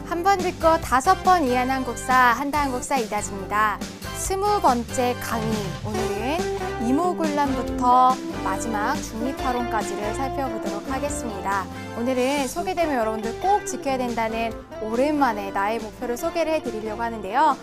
한 번 듣고 5번 이해하는 한국사, 한다 한국사 이다지입니다. 20번째 강의, 오늘은 이모군란부터 마지막 중립화론까지를 살펴보도록 하겠습니다. 오늘은 소개되면 여러분들 꼭 지켜야 된다는 오랜만에 나의 목표를 소개를 해드리려고 하는데요.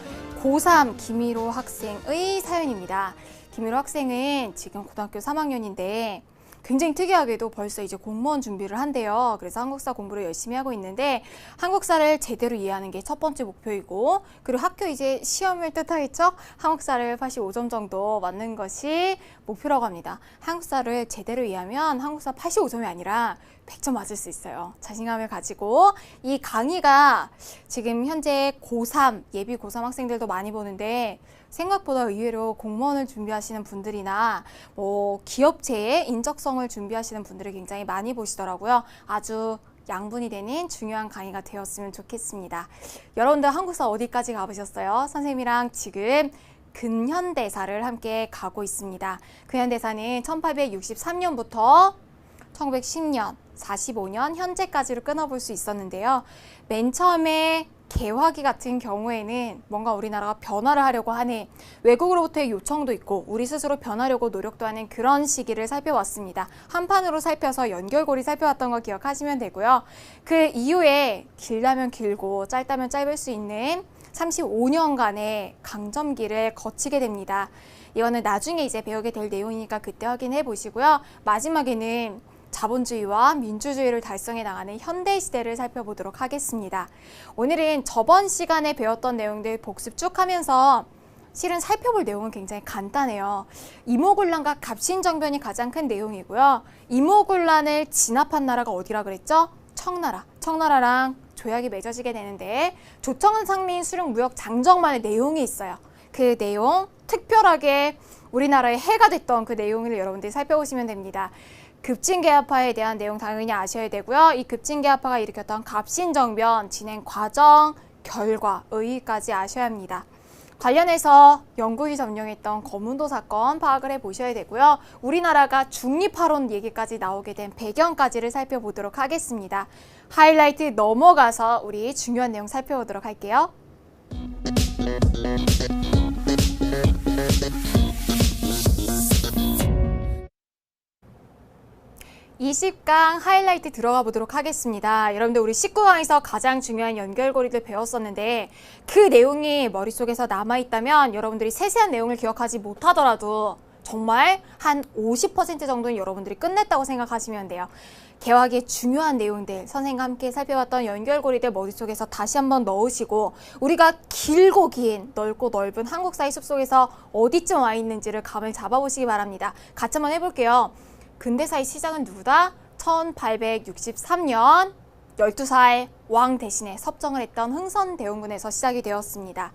고3 김희로 학생의 사연입니다. 김희로 학생은 지금 고등학교 3학년인데 굉장히 특이하게도 벌써 이제 공무원 준비를 한대요. 그래서 한국사 공부를 열심히 하고 있는데 한국사를 제대로 이해하는 게 첫 번째 목표이고, 그리고 학교 이제 시험을 뜻하겠죠? 한국사를 85점 정도 맞는 것이 목표라고 합니다. 한국사를 제대로 이해하면 한국사 85점이 아니라 100점 맞을 수 있어요. 자신감을 가지고 이 강의가 지금 현재 고3, 예비 고3 학생들도 많이 보는데 생각보다 의외로 공무원을 준비하시는 분들이나 기업체의 인적성을 준비하시는 분들을 굉장히 많이 보시더라고요. 아주 양분이 되는 중요한 강의가 되었으면 좋겠습니다. 여러분들 한국사 어디까지 가보셨어요? 선생님이랑 지금 근현대사를 함께 가고 있습니다. 근현대사는 1863년부터 1910년, 45년 현재까지를 끊어볼 수 있었는데요. 맨 처음에 개화기 같은 경우에는 뭔가 우리나라가 변화를 하려고 하는 외국으로부터의 요청도 있고 우리 스스로 변하려고 노력도 하는 그런 시기를 살펴왔습니다. 한 판으로 살펴서 연결고리 살펴왔던 거 기억하시면 되고요. 그 이후에 길다면 길고 짧다면 짧을 수 있는 35년간의 강점기를 거치게 됩니다. 이거는 나중에 이제 배우게 될 내용이니까 그때 확인해 보시고요. 마지막에는 자본주의와 민주주의를 달성해 나가는 현대시대를 살펴보도록 하겠습니다. 오늘은 저번 시간에 배웠던 내용들 복습 쭉 하면서 실은 살펴볼 내용은 굉장히 간단해요. 이모군란과 갑신정변이 가장 큰 내용이고요. 이모군란을 진압한 나라가 어디라 그랬죠? 청나라. 청나라랑 조약이 맺어지게 되는데 조청은 상민 수령 무역 장정만의 내용이 있어요. 그 내용 특별하게 우리나라에 해가 됐던 그 내용을 여러분들이 살펴보시면 됩니다. 급진개화파에 대한 내용 당연히 아셔야 되고요. 이 급진개화파가 일으켰던 갑신정변 진행 과정, 결과, 의의까지 아셔야 합니다. 관련해서 영국이 점령했던 거문도 사건 파악을 해보셔야 되고요. 우리나라가 중립화론 얘기까지 나오게 된 배경까지를 살펴보도록 하겠습니다. 하이라이트 넘어가서 우리 중요한 내용 살펴보도록 할게요. 20강 하이라이트 들어가 보도록 하겠습니다. 여러분들 우리 19강에서 가장 중요한 연결고리를 배웠었는데 그 내용이 머릿속에서 남아있다면 여러분들이 세세한 내용을 기억하지 못하더라도 정말 한 50% 정도는 여러분들이 끝냈다고 생각하시면 돼요. 개화기의 중요한 내용들, 선생님과 함께 살펴봤던 연결고리들 머릿속에서 다시 한번 넣으시고 우리가 길고 긴, 넓고 넓은 한국사의 숲속에서 어디쯤 와 있는지를 감을 잡아보시기 바랍니다. 같이 한번 해볼게요. 근대사의 시작은 누구다? 1863년 12살 왕 대신에 섭정을 했던 흥선대원군에서 시작이 되었습니다.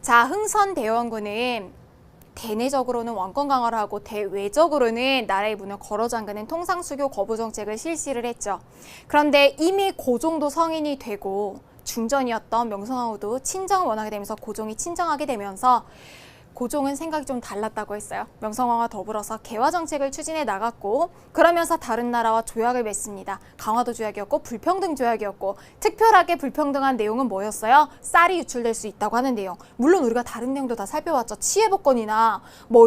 자, 흥선대원군은 대내적으로는 왕권 강화를 하고 대외적으로는 나라의 문을 걸어 잠그는 통상수교 거부 정책을 실시를 했죠. 그런데 이미 고종도 성인이 되고 중전이었던 명성황후도 친정을 원하게 되면서 고종이 친정하게 되면서 고종은 생각이 좀 달랐다고 했어요. 명성황후와 더불어서 개화 정책을 추진해 나갔고 그러면서 다른 나라와 조약을 맺습니다. 강화도 조약이었고 불평등 조약이었고 특별하게 불평등한 내용은 뭐였어요? 쌀이 유출될 수 있다고 하는 내용. 물론 우리가 다른 내용도 다 살펴봤죠. 치해복권이나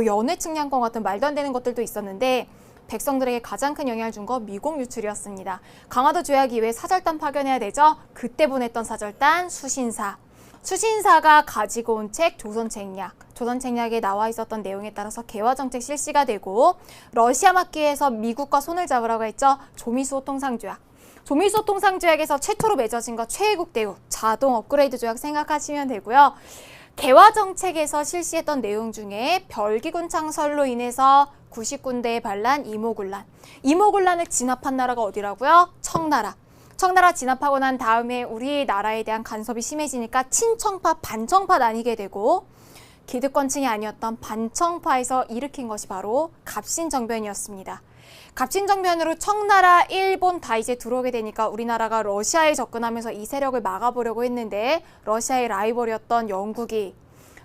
연회측량권 같은 말도 안 되는 것들도 있었는데 백성들에게 가장 큰 영향을 준 거 미공 유출이었습니다. 강화도 조약 이후에 사절단 파견해야 되죠. 그때 보냈던 사절단 수신사. 수신사가 가지고 온 책 조선책략, 조선책략에 나와 있었던 내용에 따라서 개화정책 실시가 되고 러시아 막기에서 미국과 손을 잡으라고 했죠. 조미수호 통상조약. 조미수호 통상조약에서 최초로 맺어진 거 최애국 대우, 자동 업그레이드 조약 생각하시면 되고요. 개화정책에서 실시했던 내용 중에 별기군 창설로 인해서 90군데에 반란 이모군란. 이모군란을 진압한 나라가 어디라고요? 청나라. 청나라 진압하고 난 다음에 우리나라에 대한 간섭이 심해지니까 친청파, 반청파 나뉘게 되고 기득권층이 아니었던 반청파에서 일으킨 것이 바로 갑신정변이었습니다. 갑신정변으로 청나라, 일본 다 이제 들어오게 되니까 우리나라가 러시아에 접근하면서 이 세력을 막아보려고 했는데 러시아의 라이벌이었던 영국이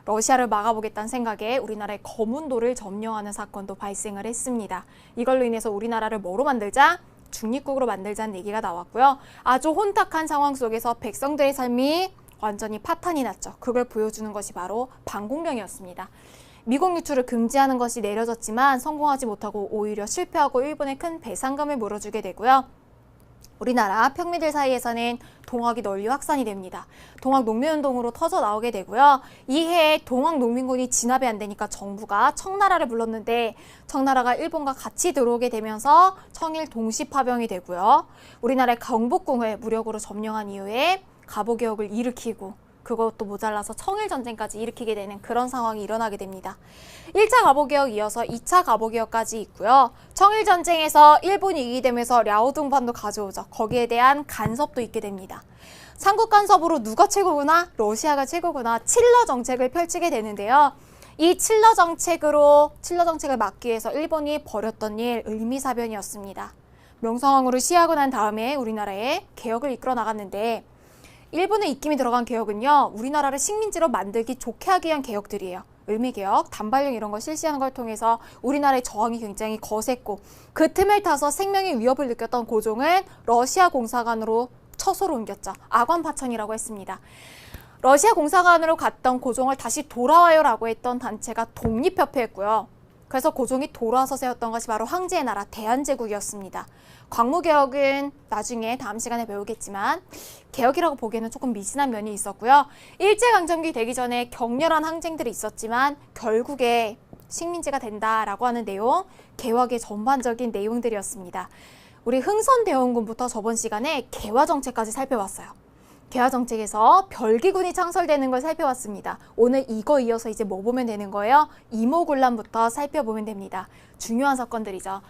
러시아를 막아보겠다는 생각에 우리나라의 거문도를 점령하는 사건도 발생을 했습니다. 이걸로 인해서 우리나라를 뭐로 만들자? 중립국으로 만들자는 얘기가 나왔고요. 아주 혼탁한 상황 속에서 백성들의 삶이 완전히 파탄이 났죠. 그걸 보여주는 것이 바로 반공명이었습니다. 미국 유출을 금지하는 것이 내려졌지만 성공하지 못하고 오히려 실패하고 일본에 큰 배상금을 물어주게 되고요. 우리나라 평민들 사이에서는 동학이 널리 확산이 됩니다. 동학 농민운동으로 터져 나오게 되고요. 이해 동학 농민군이 진압이 안 되니까 정부가 청나라를 불렀는데 청나라가 일본과 같이 들어오게 되면서 청일 동시 파병이 되고요. 우리나라의 경복궁을 무력으로 점령한 이후에 갑오개혁을 일으키고 그것도 모자라서 청일전쟁까지 일으키게 되는 그런 상황이 일어나게 됩니다. 1차 갑오개혁 이어서 2차 갑오개혁까지 있고요. 청일전쟁에서 일본이 이기게 되면서 랴오둥반도 가져오죠. 거기에 대한 간섭도 있게 됩니다. 삼국 간섭으로 누가 최고구나? 러시아가 최고구나? 칠러 정책을 펼치게 되는데요. 이 칠러 정책을 막기 위해서 일본이 벌였던 일 을미사변이었습니다. 명성황후를 시해하고 난 다음에 우리나라에 개혁을 이끌어 나갔는데 일본의 입김이 들어간 개혁은요. 우리나라를 식민지로 만들기 좋게 하기 위한 개혁들이에요. 을미개혁, 단발령 이런 걸 실시하는 걸 통해서 우리나라의 저항이 굉장히 거셌고 그 틈을 타서 생명의 위협을 느꼈던 고종은 러시아 공사관으로 처소로 옮겼죠. 아관파천이라고 했습니다. 러시아 공사관으로 갔던 고종을 다시 돌아와요라고 했던 단체가 독립협회였고요. 그래서 고종이 돌아와서 세웠던 것이 바로 황제의 나라 대한제국이었습니다. 광무개혁은 나중에 다음 시간에 배우겠지만 개혁이라고 보기에는 조금 미진한 면이 있었고요. 일제강점기 되기 전에 격렬한 항쟁들이 있었지만 결국에 식민지가 된다라고 하는 내용, 개혁의 전반적인 내용들이었습니다. 우리 흥선대원군부터 저번 시간에 개화정책까지 살펴봤어요. 개화정책에서 별기군이 창설되는 걸 살펴봤습니다. 오늘 이거 이어서 이제 뭐 보면 되는 거예요? 이모군란부터 살펴보면 됩니다. 중요한 사건들이죠.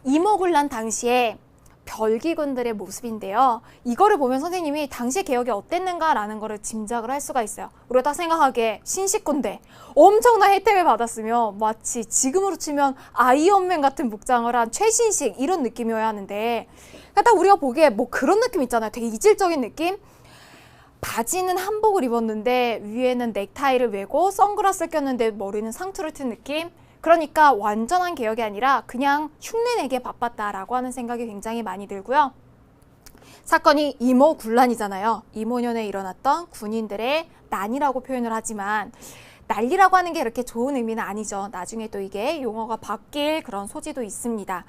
이모군란 당시에 별기군들의 모습인데요. 이거를 보면 선생님이 당시 개혁이 어땠는가라는 거를 짐작을 할 수가 있어요. 우리가 딱 생각하기에 신식군대 엄청난 혜택을 받았으며 마치 지금으로 치면 아이언맨 같은 복장을 한 최신식 이런 느낌이어야 하는데 딱 우리가 보기에 뭐 그런 느낌 있잖아요. 되게 이질적인 느낌? 바지는 한복을 입었는데 위에는 넥타이를 메고 선글라스를 꼈는데 머리는 상투를 튼 느낌? 그러니까 완전한 개혁이 아니라 그냥 흉내내기에 바빴다라고 하는 생각이 굉장히 많이 들고요. 사건이 이모군란이잖아요. 이모년에 일어났던 군인들의 난이라고 표현을 하지만 난리라고 하는 게 그렇게 좋은 의미는 아니죠. 나중에 또 이게 용어가 바뀔 그런 소지도 있습니다.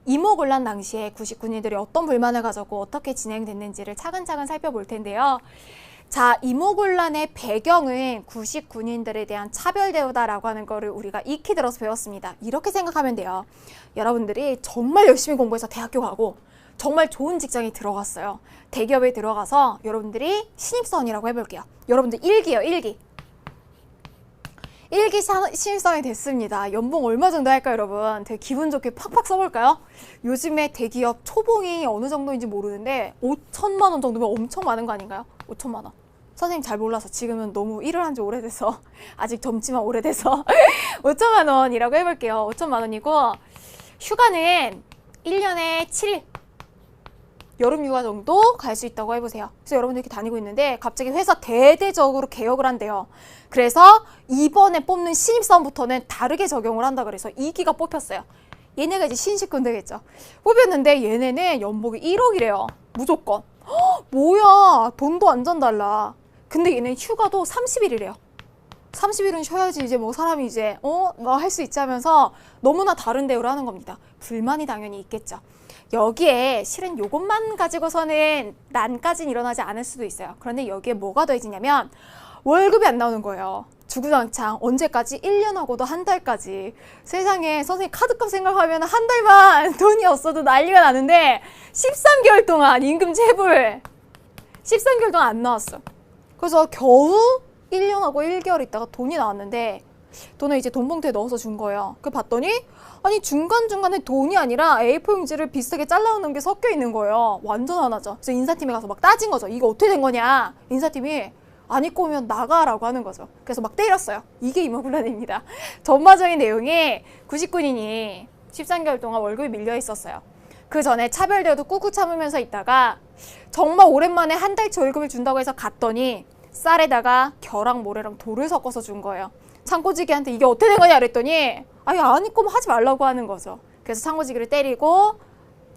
이모군란 당시에 구식 군인들이 어떤 불만을 가졌고 어떻게 진행됐는지를 차근차근 살펴볼 텐데요. 자, 이모군란의 배경은 구식 군인들에 대한 차별 대우다라고 하는 거를 우리가 익히 들어서 배웠습니다. 이렇게 생각하면 돼요. 여러분들이 정말 열심히 공부해서 대학교 가고 정말 좋은 직장에 들어갔어요. 대기업에 들어가서 여러분들이 신입사원이라고 해볼게요. 여러분들 1기요, 1기. 1기 신입사원이 됐습니다. 연봉 얼마 정도 할까요, 여러분? 되게 기분 좋게 팍팍 써볼까요? 요즘에 대기업 초봉이 어느 정도인지 모르는데 5천만 원 정도면 엄청 많은 거 아닌가요? 5천만 원. 선생님 잘 몰라서 지금은 너무 일을 한 지 오래돼서 아직 젊지만 오래돼서 5천만 원이라고 해볼게요. 5천만 원이고 휴가는 1년에 7일 여름 휴가 정도 갈 수 있다고 해보세요. 그래서 여러분들 이렇게 다니고 있는데 갑자기 회사 대대적으로 개혁을 한대요. 그래서 이번에 뽑는 신입사원부터는 다르게 적용을 한다 그래서 2기가 뽑혔어요. 얘네가 이제 신식군 되겠죠. 뽑혔는데 얘네는 연봉이 1억이래요. 무조건. 허, 뭐야, 돈도 완전 달라. 근데 얘는 휴가도 30일이래요. 30일은 쉬어야지 이제 뭐 사람이 이제 뭐 할 수 있지 하면서 너무나 다른 대우를 하는 겁니다. 불만이 당연히 있겠죠. 여기에 실은 요것만 가지고서는 난까지는 일어나지 않을 수도 있어요. 그런데 여기에 뭐가 더해지냐면 월급이 안 나오는 거예요. 주구장창 언제까지? 1년하고도 한 달까지. 세상에 선생님 카드값 생각하면 한 달만 돈이 없어도 난리가 나는데 13개월 동안 임금 체불 13개월 동안 안 나왔어. 그래서 겨우 1년하고 1개월 있다가 돈이 나왔는데 돈을 이제 돈 봉투에 넣어서 준 거예요. 그 봤더니 아니 중간중간에 돈이 아니라 A4 용지를 비슷하게 잘라놓은 게 섞여 있는 거예요. 완전 화나죠. 그래서 인사팀에 가서 막 따진 거죠. 이거 어떻게 된 거냐. 인사팀이 안 입고 오면 나가라고 하는 거죠. 그래서 막 때렸어요. 이게 이모군란입니다. 전반적인 내용이 구식군인이 13개월 동안 월급이 밀려 있었어요. 그 전에 차별대우도 꾹꾹 참으면서 있다가 정말 오랜만에 한 달치 월급을 준다고 해서 갔더니 쌀에다가 겨랑 모래랑 돌을 섞어서 준 거예요. 창고지기한테 이게 어떻게 된 거냐 그랬더니 아니 안 입고 하지 말라고 하는 거죠. 그래서 창고지기를 때리고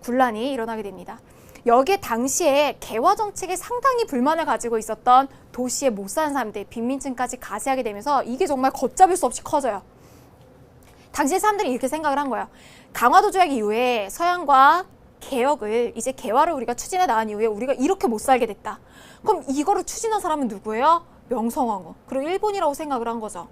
군란이 일어나게 됩니다. 여기에 당시에 개화 정책에 상당히 불만을 가지고 있었던 도시에 못 사는 사람들, 빈민층까지 가세하게 되면서 이게 정말 걷잡을 수 없이 커져요. 당시에 사람들이 이렇게 생각을 한 거예요. 강화도 조약 이후에 서양과 개혁을, 이제 개화를 우리가 추진해 나간 이후에 우리가 이렇게 못 살게 됐다. 그럼 이거를 추진한 사람은 누구예요? 명성황후. 그리고 일본이라고 생각을 한 거죠.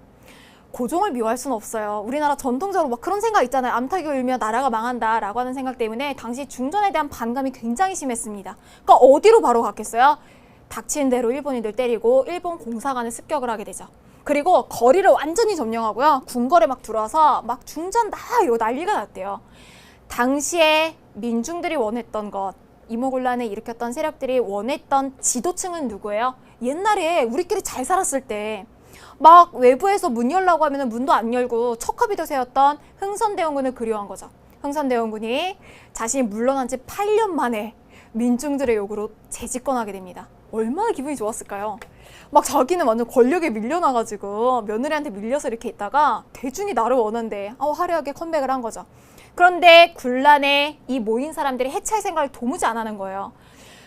고종을 미워할 수는 없어요. 우리나라 전통적으로 막 그런 생각 있잖아요. 암탉이 울면 나라가 망한다 라고 하는 생각 때문에 당시 중전에 대한 반감이 굉장히 심했습니다. 그러니까 어디로 바로 갔겠어요? 닥치는 대로 일본인들 때리고 일본 공사관을 습격을 하게 되죠. 그리고 거리를 완전히 점령하고요. 궁궐에 막 들어와서 막 중전 다 이러고 난리가 났대요. 당시에 민중들이 원했던 것, 이모군란을 일으켰던 세력들이 원했던 지도층은 누구예요? 옛날에 우리끼리 잘 살았을 때 막 외부에서 문 열라고 하면 문도 안 열고 척허비도 세웠던 흥선대원군을 그리워한 거죠. 흥선대원군이 자신이 물러난 지 8년 만에 민중들의 요구로 재집권하게 됩니다. 얼마나 기분이 좋았을까요? 막 자기는 완전 권력에 밀려나가지고 며느리한테 밀려서 이렇게 있다가 대중이 나를 원한대 화려하게 컴백을 한 거죠. 그런데 군란에 이 모인 사람들이 해체할 생각을 도무지 안 하는 거예요.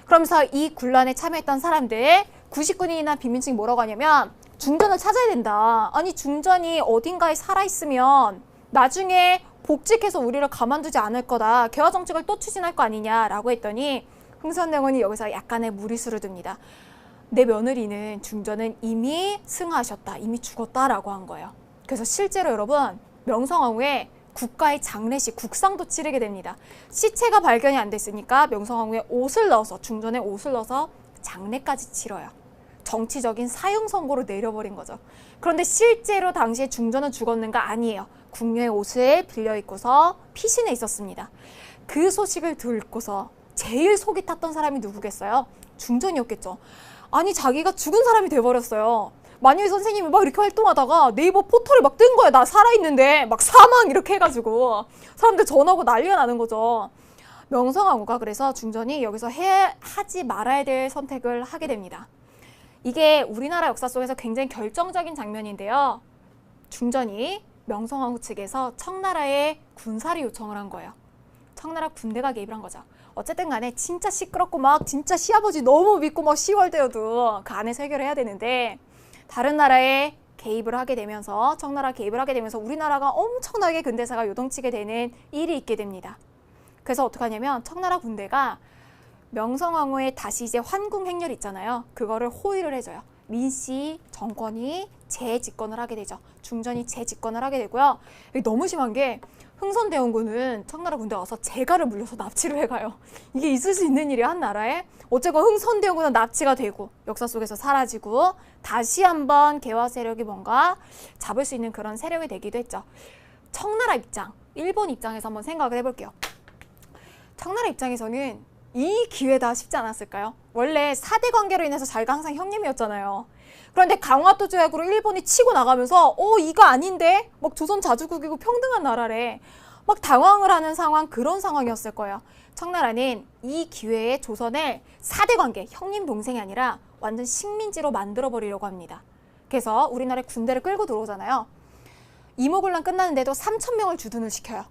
그러면서 이 군란에 참여했던 사람들, 구식군이나 빈민층이 뭐라고 하냐면 중전을 찾아야 된다. 아니 중전이 어딘가에 살아있으면 나중에 복직해서 우리를 가만두지 않을 거다. 개화 정책을 또 추진할 거 아니냐라고 했더니 흥선대원군이 여기서 약간의 무리수를 둡니다. 내 며느리는 중전은 이미 승하하셨다. 이미 죽었다라고 한 거예요. 그래서 실제로 여러분 명성황후의 국가의 장례식, 국상도 치르게 됩니다. 시체가 발견이 안 됐으니까 명성황후의 옷을 넣어서, 중전의 옷을 넣어서 장례까지 치러요. 정치적인 사형 선고로 내려버린 거죠. 그런데 실제로 당시에 중전은 죽었는가? 아니에요. 궁녀의 옷을 빌려 입고서 피신해 있었습니다. 그 소식을 듣고서 제일 속이 탔던 사람이 누구겠어요? 중전이었겠죠. 아니 자기가 죽은 사람이 돼버렸어요. 만유희 선생님이 막 이렇게 활동하다가 네이버 포털에 막 뜬 거야. 나 살아있는데 막 사망 이렇게 해가지고 사람들 전화하고 난리가 나는 거죠. 명성황후가 그래서 중전이 여기서 하지 말아야 될 선택을 하게 됩니다. 이게 우리나라 역사 속에서 굉장히 결정적인 장면인데요. 중전이 명성황후 측에서 청나라에 군사를 요청을 한 거예요. 청나라 군대가 개입을 한 거죠. 어쨌든 간에 진짜 시끄럽고 막 진짜 시아버지 너무 믿고 막 10월 되어도 그 안에서 해결해야 되는데 다른 나라에 개입을 하게 되면서 청나라 개입을 하게 되면서 우리나라가 엄청나게 근대사가 요동치게 되는 일이 있게 됩니다. 그래서 어떻게 하냐면 청나라 군대가 명성황후의 다시 이제 환궁 행렬 있잖아요. 그거를 호위를 해줘요. 민씨 정권이 재집권을 하게 되죠. 중전이 재집권을 하게 되고요. 너무 심한 게 흥선대원군은 청나라 군대 와서 재가를 물려서 납치를 해가요. 이게 있을 수 있는 일이야 한 나라에? 어쨌건 흥선대원군은 납치가 되고 역사 속에서 사라지고 다시 한번 개화 세력이 뭔가 잡을 수 있는 그런 세력이 되기도 했죠. 청나라 입장, 일본 입장에서 한번 생각을 해볼게요. 청나라 입장에서는 이 기회다 싶지 않았을까요? 원래 4대 관계로 인해서 자기가 항상 형님이었잖아요. 그런데 강화도 조약으로 일본이 치고 나가면서 이거 아닌데? 막 조선 자주국이고 평등한 나라래. 막 당황을 하는 상황, 그런 상황이었을 거예요. 청나라는 이 기회에 조선을 4대 관계, 형님 동생이 아니라 완전 식민지로 만들어버리려고 합니다. 그래서 우리나라에 군대를 끌고 들어오잖아요. 이모군란 끝나는데도 3,000명을 주둔을 시켜요.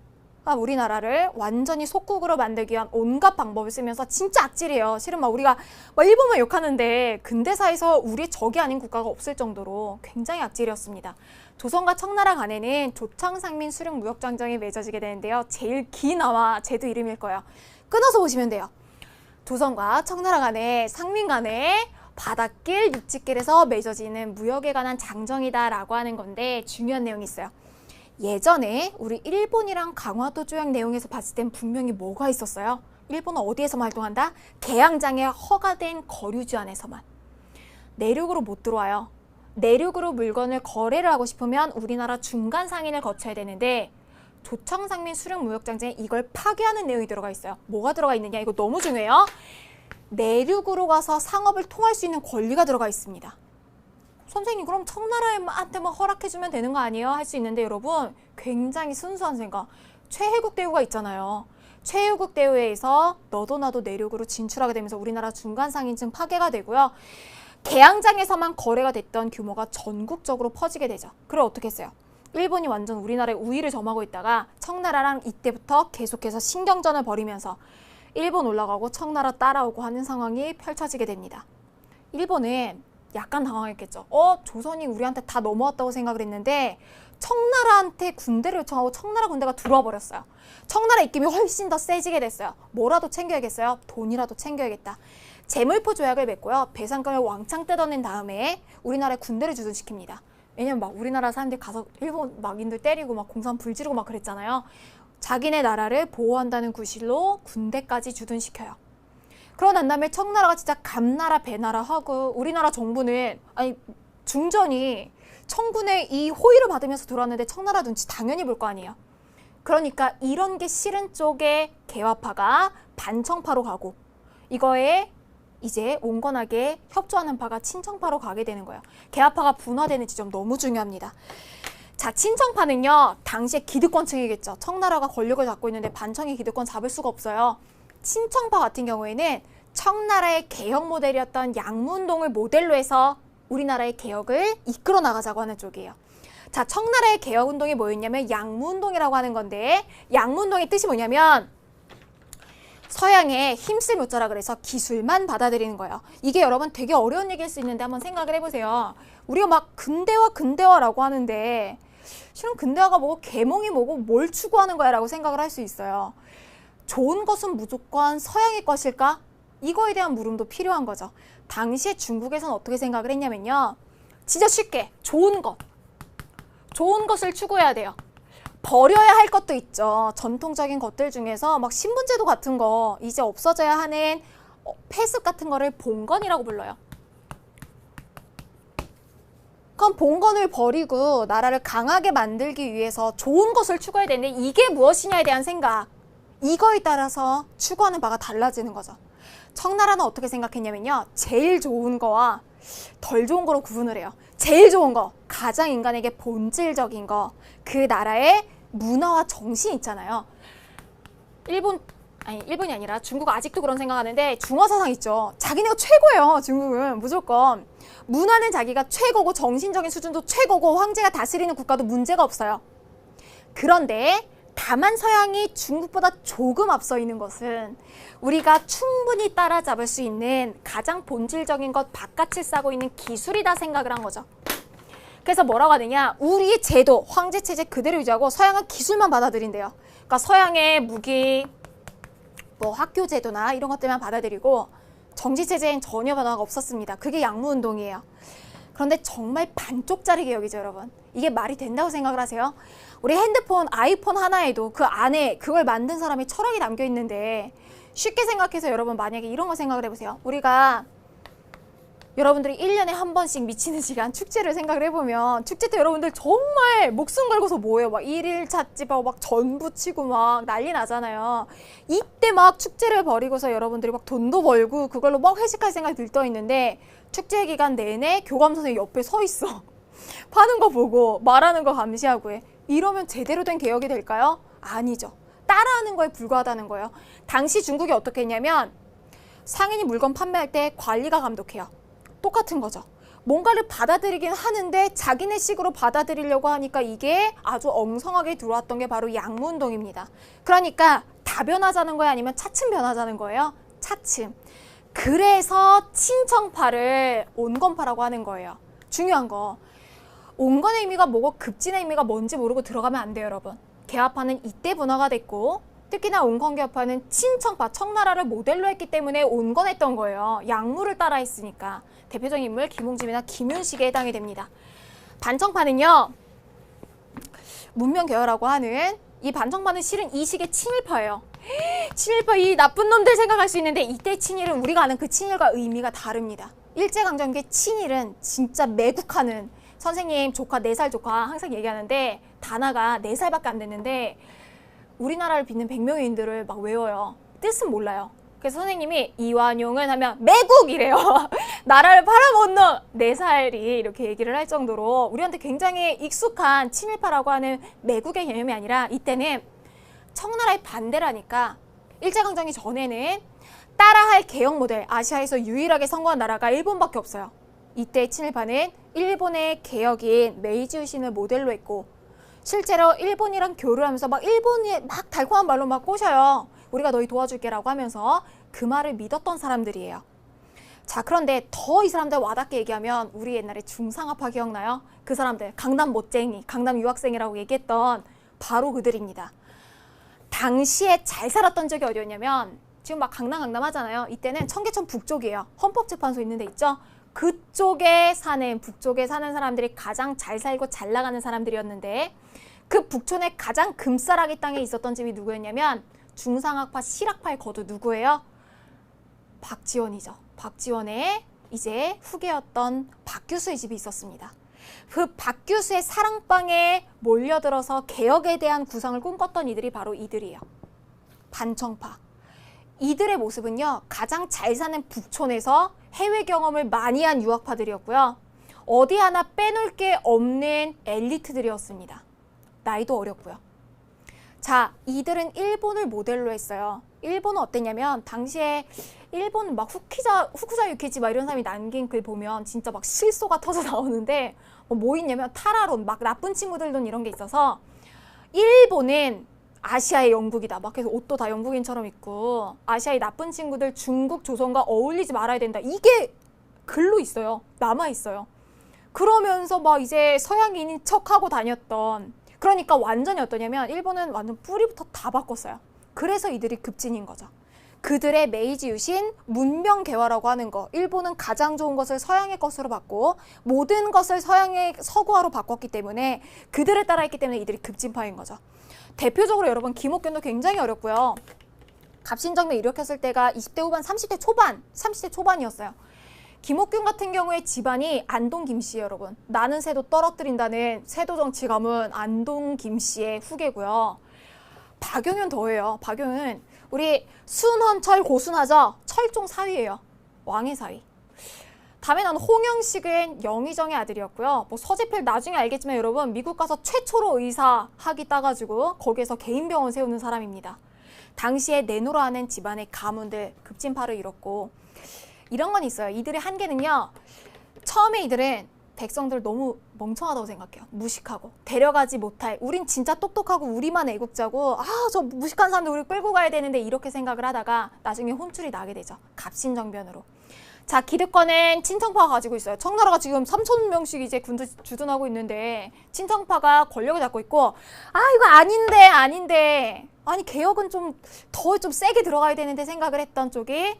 우리나라를 완전히 속국으로 만들기 위한 온갖 방법을 쓰면서 진짜 악질이에요. 실은 막 우리가 막 일본만 욕하는데 근대사에서 우리의 적이 아닌 국가가 없을 정도로 굉장히 악질이었습니다. 조선과 청나라 간에는 조청상민 수륙무역장정이 맺어지게 되는데요. 제일 긴 아마 제도 이름일 거예요. 끊어서 보시면 돼요. 조선과 청나라 간에 상민 간에 바닷길, 육지길에서 맺어지는 무역에 관한 장정이다라고 하는 건데 중요한 내용이 있어요. 예전에 우리 일본이랑 강화도 조약 내용에서 봤을 땐 분명히 뭐가 있었어요? 일본은 어디에서만 활동한다? 개항장에 허가된 거류지 안에서만. 내륙으로 못 들어와요. 내륙으로 물건을 거래를 하고 싶으면 우리나라 중간 상인을 거쳐야 되는데 조청상민 수륙무역장정에 이걸 파괴하는 내용이 들어가 있어요. 뭐가 들어가 있느냐? 이거 너무 중요해요. 내륙으로 가서 상업을 통할 수 있는 권리가 들어가 있습니다. 선생님 그럼 청나라한테만 허락해주면 되는 거 아니에요? 할 수 있는데 여러분 굉장히 순수한 생각. 최혜국 대우가 있잖아요. 최혜국 대우에서 너도 나도 내륙으로 진출하게 되면서 우리나라 중간 상인층 파괴가 되고요. 개항장에서만 거래가 됐던 규모가 전국적으로 퍼지게 되죠. 그래 어떻게 했어요? 일본이 완전 우리나라의 우위를 점하고 있다가 청나라랑 이때부터 계속해서 신경전을 벌이면서 일본 올라가고 청나라 따라오고 하는 상황이 펼쳐지게 됩니다. 일본은 약간 당황했겠죠. 조선이 우리한테 다 넘어왔다고 생각을 했는데 청나라한테 군대를 요청하고 청나라 군대가 들어와 버렸어요. 청나라 입김이 훨씬 더 세지게 됐어요. 뭐라도 챙겨야겠어요. 돈이라도 챙겨야겠다. 재물포 조약을 맺고요. 배상금을 왕창 뜯어낸 다음에 우리나라에 군대를 주둔시킵니다. 왜냐면 막 우리나라 사람들이 가서 일본 막인들 때리고 막 공산 불지르고 막 그랬잖아요. 자기네 나라를 보호한다는 구실로 군대까지 주둔시켜요. 그러고 난 다음에 청나라가 진짜 감나라 배나라 하고 우리나라 정부는 중전이 청군의 이 호의를 받으면서 들어왔는데 청나라 눈치 당연히 볼 거 아니에요. 그러니까 이런 게 싫은 쪽에 개화파가 반청파로 가고 이거에 이제 온건하게 협조하는 파가 친청파로 가게 되는 거예요. 개화파가 분화되는 지점 너무 중요합니다. 자, 친청파는요. 당시에 기득권층이겠죠. 청나라가 권력을 잡고 있는데 반청이 기득권 잡을 수가 없어요. 친청파 같은 경우에는 청나라의 개혁 모델이었던 양문동을 모델로 해서 우리나라의 개혁을 이끌어 나가자고 하는 쪽이에요. 자, 청나라의 개혁운동이 뭐였냐면 양문동이라고 하는 건데 양문동의 뜻이 뭐냐면 서양에 힘쓸 못자라 그래서 기술만 받아들이는 거예요. 이게 여러분 되게 어려운 얘기일 수 있는데 한번 생각을 해보세요. 우리가 막 근대화라고 하는데 실은 근대화가 뭐고 계몽이 뭐고 뭘 추구하는 거야 라고 생각을 할 수 있어요. 좋은 것은 무조건 서양의 것일까? 이거에 대한 물음도 필요한 거죠. 당시에 중국에서는 어떻게 생각을 했냐면요. 진짜 쉽게 좋은 것을 추구해야 돼요. 버려야 할 것도 있죠. 전통적인 것들 중에서 막 신분제도 같은 거 이제 없어져야 하는 폐습 같은 거를 봉건이라고 불러요. 그럼 봉건을 버리고 나라를 강하게 만들기 위해서 좋은 것을 추구해야 되는데 이게 무엇이냐에 대한 생각 이거에 따라서 추구하는 바가 달라지는 거죠. 청나라는 어떻게 생각했냐면요. 제일 좋은 거와 덜 좋은 거로 구분을 해요. 제일 좋은 거, 가장 인간에게 본질적인 거, 그 나라의 문화와 정신 있잖아요. 일본이 아니라 중국 아직도 그런 생각하는데 중화사상 있죠. 자기네가 최고예요. 중국은 무조건. 문화는 자기가 최고고 정신적인 수준도 최고고 황제가 다스리는 국가도 문제가 없어요. 그런데 다만 서양이 중국보다 조금 앞서 있는 것은 우리가 충분히 따라잡을 수 있는 가장 본질적인 것 바깥을 싸고 있는 기술이다 생각을 한 거죠. 그래서 뭐라고 하느냐, 우리의 제도, 황제 체제 그대로 유지하고 서양은 기술만 받아들인대요. 그러니까 서양의 무기, 뭐 학교 제도나 이런 것들만 받아들이고 정치 체제엔 전혀 변화가 없었습니다. 그게 양무운동이에요. 그런데 정말 반쪽짜리 개혁이죠, 여러분. 이게 말이 된다고 생각을 하세요? 우리 핸드폰, 아이폰 하나에도 그 안에 그걸 만든 사람의 철학이 담겨 있는데 쉽게 생각해서 여러분 만약에 이런 거 생각을 해보세요. 우리가 여러분들이 1년에 한 번씩 미치는 시간 축제를 생각을 해보면 축제 때 여러분들 정말 목숨 걸고서 뭐해요? 막 1일 찻집하고 막 전 부치고 막 난리 나잖아요. 이때 막 축제를 벌이고서 여러분들이 막 돈도 벌고 그걸로 막 회식할 생각이 들떠 있는데 축제 기간 내내 교감 선생님 옆에 서 있어. 파는 거 보고 말하는 거 감시하고 해. 이러면 제대로 된 개혁이 될까요? 아니죠. 따라하는 거에 불과하다는 거예요. 당시 중국이 어떻게 했냐면 상인이 물건 판매할 때 관리가 감독해요. 똑같은 거죠. 뭔가를 받아들이긴 하는데 자기네 식으로 받아들이려고 하니까 이게 아주 엉성하게 들어왔던 게 바로 양무운동입니다. 그러니까 다변하자는 거예요? 아니면 차츰 변하자는 거예요? 차츰. 그래서 친청파를 온건파라고 하는 거예요. 중요한 거. 온건의 의미가 뭐고 급진의 의미가 뭔지 모르고 들어가면 안 돼요, 여러분. 개화파는 이때 분화가 됐고 특히나 온건개화파는 친청파, 청나라를 모델로 했기 때문에 온건했던 거예요. 양무를 따라 했으니까. 대표적인 인물 김웅집이나 김윤식에 해당이 됩니다. 반청파는요. 문명개화라고 하는 이 반청파는 실은 이 시기의 친일파예요. 친일파 이 나쁜 놈들 생각할 수 있는데 이때 친일은 우리가 아는 그 친일과 의미가 다릅니다. 일제강점기의 친일은 진짜 매국하는 선생님 조카 4살 조카 항상 얘기하는데 단아가 4살밖에 안 됐는데 우리나라를 빚는 100명의인들을 막 외워요. 뜻은 몰라요. 그래서 선생님이 이완용은 하면 매국이래요. 나라를 팔아먹는 놈 4살이 이렇게 얘기를 할 정도로 우리한테 굉장히 익숙한 친일파라고 하는 매국의 개념이 아니라 이때는 청나라의 반대라니까 일제강점기 전에는 따라할 개혁 모델 아시아에서 유일하게 성공한 나라가 일본밖에 없어요. 이때 친일파는 일본의 개혁인 메이지 유신을 모델로 했고 실제로 일본이랑 교류를 하면서 막 일본이 막 달콤한 말로 막 꼬셔요. 우리가 너희 도와줄게라고 하면서 그 말을 믿었던 사람들이에요. 자, 그런데 더 이 사람들 와닿게 얘기하면 우리 옛날에 중상학파 기억나요? 그 사람들 강남 멋쟁이, 강남 유학생이라고 얘기했던 바로 그들입니다. 당시에 잘 살았던 적이 어디였냐면 지금 막 강남 하잖아요. 이때는 청계천 북쪽이에요. 헌법재판소 있는 데 있죠? 그쪽에 사는, 북쪽에 사는 사람들이 가장 잘 살고 잘 나가는 사람들이었는데 그 북촌의 가장 금싸라기 땅에 있었던 집이 누구였냐면 중상학파 실학파의 거두 누구예요? 박지원이죠. 박지원의 이제 후계였던 박규수의 집이 있었습니다. 그 박규수의 사랑방에 몰려들어서 개혁에 대한 구상을 꿈꿨던 이들이 바로 이들이에요. 반청파. 이들의 모습은요, 가장 잘 사는 북촌에서 해외 경험을 많이 한 유학파들이었고요. 어디 하나 빼놓을 게 없는 엘리트들이었습니다. 나이도 어렸고요. 자, 이들은 일본을 모델로 했어요. 일본은 어땠냐면 당시에 일본 막 후쿠자 유키지 막 이런 사람이 남긴 글 보면 진짜 막 실소가 터져 나오는데 뭐 있냐면 타라론, 막 나쁜 친구들도 이런 게 있어서 일본은 아시아의 영국이다. 막 해서 옷도 다 영국인처럼 입고 아시아의 나쁜 친구들 중국, 조선과 어울리지 말아야 된다. 이게 글로 있어요. 남아 있어요. 그러면서 막 이제 서양인인 척하고 다녔던, 그러니까 완전히 어떠냐면 일본은 완전 뿌리부터 다 바꿨어요. 그래서 이들이 급진인 거죠. 그들의 메이지 유신 문명 개화라고 하는 거, 일본은 가장 좋은 것을 서양의 것으로 바꾸고 모든 것을 서양의 서구화로 바꿨기 때문에 그들을 따라했기 때문에 이들이 급진파인 거죠. 대표적으로 여러분 김옥균도 굉장히 어렵고요. 갑신정변 일으켰을 때가 20대 후반, 30대 초반이었어요. 김옥균 같은 경우에 집안이 안동 김씨예요, 여러분. 나는 새도 떨어뜨린다는 새도 정치 가문 안동 김씨의 후계고요. 박용현 더해요. 박용현 우리 순헌철 고순하죠. 철종 사위예요. 왕의 사위. 다음에 나는 홍영식은 영의정의 아들이었고요. 뭐 서재필 나중에 알겠지만 여러분 미국 가서 최초로 의사 학위 따가지고 거기에서 개인 병원 세우는 사람입니다. 당시에 내노라하는 집안의 가문들 급진파를 이뤘고 이런 건 있어요. 이들의 한계는요. 처음에 이들은 백성들 너무 멍청하다고 생각해요. 무식하고 데려가지 못할, 우린 진짜 똑똑하고 우리만 애국자고 저 무식한 사람들 우리 끌고 가야 되는데 이렇게 생각을 하다가 나중에 혼쭐이 나게 되죠. 갑신정변으로. 자, 기득권은 친정파가 가지고 있어요. 청나라가 지금 3,000명씩 이제 군대 주둔하고 있는데 친정파가 권력을 잡고 있고 이거 아닌데 아니 개혁은 좀 더 좀 세게 들어가야 되는데 생각을 했던 쪽이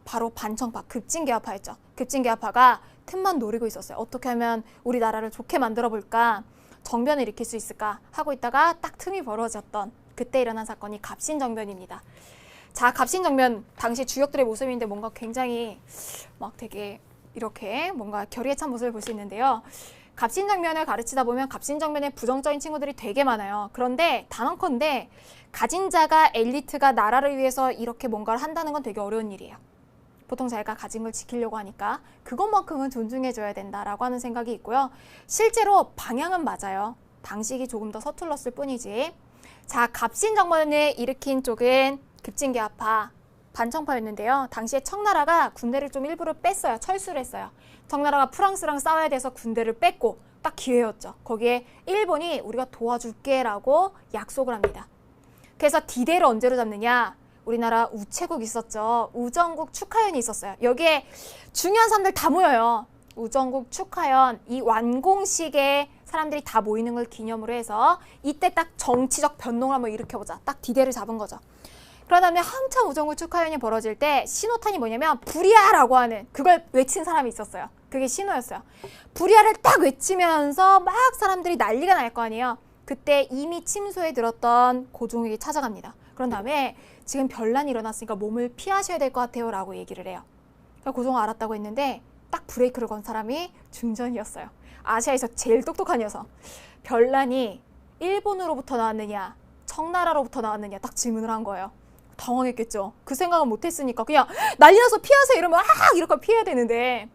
바로 반청파, 급진개화파였죠. 급진개화파가 틈만 노리고 있었어요. 어떻게 하면 우리나라를 좋게 만들어 볼까, 정변을 일으킬 수 있을까 하고 있다가 딱 틈이 벌어졌던 그때 일어난 사건이 갑신정변입니다. 자, 갑신정변 당시 주역들의 모습인데 뭔가 굉장히 막 되게 이렇게 뭔가 결의에 찬 모습을 볼 수 있는데요. 갑신정변을 가르치다 보면 갑신정변에 부정적인 친구들이 되게 많아요. 그런데 단언컨대 가진 자가, 엘리트가 나라를 위해서 이렇게 뭔가를 한다는 건 되게 어려운 일이에요. 보통 자기가 가진 걸 지키려고 하니까 그것만큼은 존중해줘야 된다라고 하는 생각이 있고요. 실제로 방향은 맞아요. 방식이 조금 더 서툴렀을 뿐이지. 자, 갑신정변을 일으킨 쪽은 급진개화파, 반청파였는데요. 당시에 청나라가 군대를 좀 일부러 뺐어요. 철수를 했어요. 청나라가 프랑스랑 싸워야 돼서 군대를 뺐고 딱 기회였죠. 거기에 일본이 우리가 도와줄게 라고 약속을 합니다. 그래서 디데이를 언제로 잡느냐? 우리나라 우체국 있었죠. 우정국 축하연이 있었어요. 여기에 중요한 사람들 다 모여요. 우정국 축하연, 이 완공식에 사람들이 다 모이는 걸 기념으로 해서 이때 딱 정치적 변동을 한번 일으켜보자. 딱 디데이를 잡은 거죠. 그러다 다음에 한참 우정국 축하연이 벌어질 때 신호탄이 뭐냐면 불이야라고 하는 그걸 외친 사람이 있었어요. 그게 신호였어요. 불이야를 딱 외치면서 막 사람들이 난리가 날 거 아니에요. 그때 이미 침소에 들었던 고종욱이 찾아갑니다. 그런 다음에 지금 변란이 일어났으니까 몸을 피하셔야 될 것 같아요 라고 얘기를 해요. 고종욱 알았다고 했는데 딱 브레이크를 건 사람이 중전이었어요. 아시아에서 제일 똑똑한 녀석. 변란이 일본으로부터 나왔느냐 청나라로부터 나왔느냐 딱 질문을 한 거예요. 당황했겠죠. 그 생각은 못했으니까 그냥 난리 나서 피하세요 이러면 이렇게 피해야 되는데,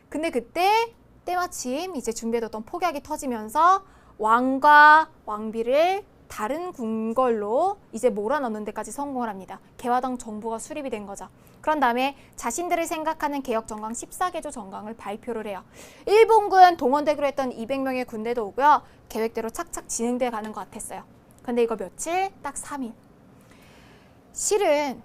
근데 그때 때마침 이제 준비해뒀던 폭약이 터지면서 왕과 왕비를 다른 궁궐로 이제 몰아넣는 데까지 성공을 합니다. 개화당 정부가 수립이 된 거죠. 그런 다음에 자신들이 생각하는 개혁정강 14개조 정강을 발표를 해요. 일본군 동원되기로 했던 200명의 군대도 오고요. 계획대로 착착 진행돼 가는 것 같았어요. 근데 이거 며칠? 딱 3일. 실은